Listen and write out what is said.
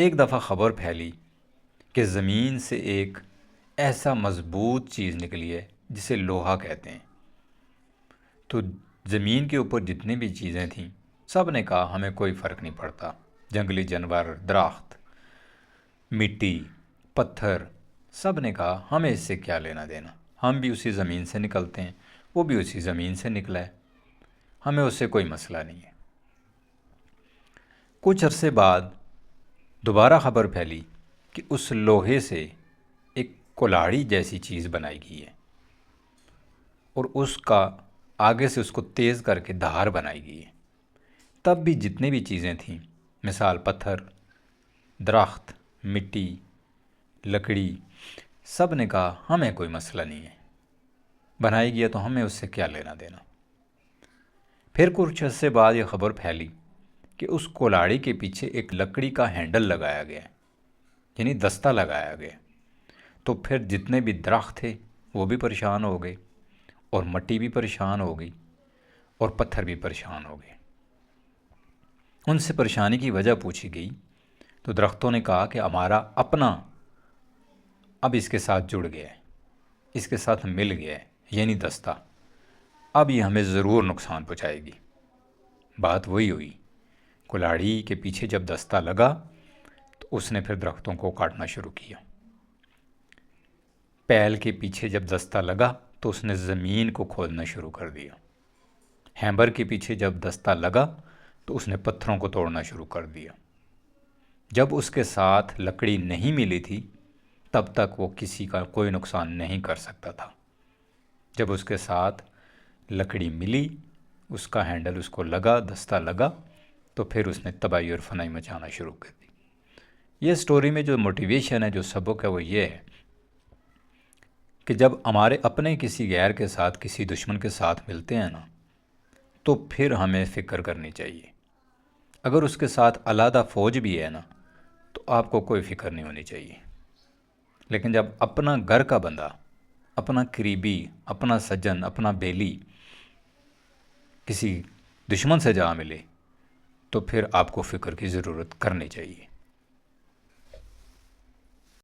ایک دفعہ خبر پھیلی کہ زمین سے ایک ایسا مضبوط چیز نکلی ہے جسے لوہا کہتے ہیں۔ تو زمین کے اوپر جتنی بھی چیزیں تھیں سب نے کہا ہمیں کوئی فرق نہیں پڑتا، جنگلی جانور، درخت، مٹی، پتھر، سب نے کہا ہمیں اس سے کیا لینا دینا، ہم بھی اسی زمین سے نکلتے ہیں، وہ بھی اسی زمین سے نکلا ہے، ہمیں اس سے کوئی مسئلہ نہیں ہے۔ کچھ عرصے بعد دوبارہ خبر پھیلی کہ اس لوہے سے ایک کلاڑی جیسی چیز بنائی گئی ہے اور اس کا آگے سے اس کو تیز کر کے دھار بنائی گئی ہے۔ تب بھی جتنے بھی چیزیں تھیں، مثال پتھر، درخت، مٹی، لکڑی، سب نے کہا ہمیں کوئی مسئلہ نہیں ہے، بنائی گئی ہے تو ہمیں اس سے کیا لینا دینا۔ پھر کچھ عرصے بعد یہ خبر پھیلی کہ اس کلاڑی کے پیچھے ایک لکڑی کا ہینڈل لگایا گیا ہے، یعنی دستہ لگایا گیا۔ تو پھر جتنے بھی درخت تھے وہ بھی پریشان ہو گئے، اور مٹی بھی پریشان ہو گئی، اور پتھر بھی پریشان ہو گئے۔ ان سے پریشانی کی وجہ پوچھی گئی تو درختوں نے کہا کہ ہمارا اپنا اب اس کے ساتھ جڑ گیا ہے، اس کے ساتھ مل گیا ہے، یعنی دستہ، اب یہ ہمیں ضرور نقصان پہنچائے گی۔ بات وہی ہوئی، کلاڑی کے پیچھے جب دستہ لگا تو اس نے پھر درختوں کو کاٹنا شروع کیا۔ پیل کے پیچھے جب دستہ لگا تو اس نے زمین کو کھودنا شروع کر دیا۔ ہیمر کے پیچھے جب دستہ لگا تو اس نے پتھروں کو توڑنا شروع کر دیا۔ جب اس کے ساتھ لکڑی نہیں ملی تھی تب تک وہ کسی کا کوئی نقصان نہیں کر سکتا تھا۔ جب اس کے ساتھ لکڑی ملی، اس کا ہینڈل اس کو لگا، دستہ لگا، تو پھر اس نے تباہی اور فنائی مچانا شروع کر دی۔ یہ سٹوری میں جو موٹیویشن ہے، جو سبق ہے، وہ یہ ہے کہ جب ہمارے اپنے کسی غیر کے ساتھ، کسی دشمن کے ساتھ ملتے ہیں نا، تو پھر ہمیں فکر کرنی چاہیے۔ اگر اس کے ساتھ علیحدہ فوج بھی ہے نا تو آپ کو کوئی فکر نہیں ہونی چاہیے، لیکن جب اپنا گھر کا بندہ، اپنا قریبی، اپنا سجن، اپنا بیلی کسی دشمن سے جا ملے تو پھر آپ کو فکر کی ضرورت کرنی چاہیے۔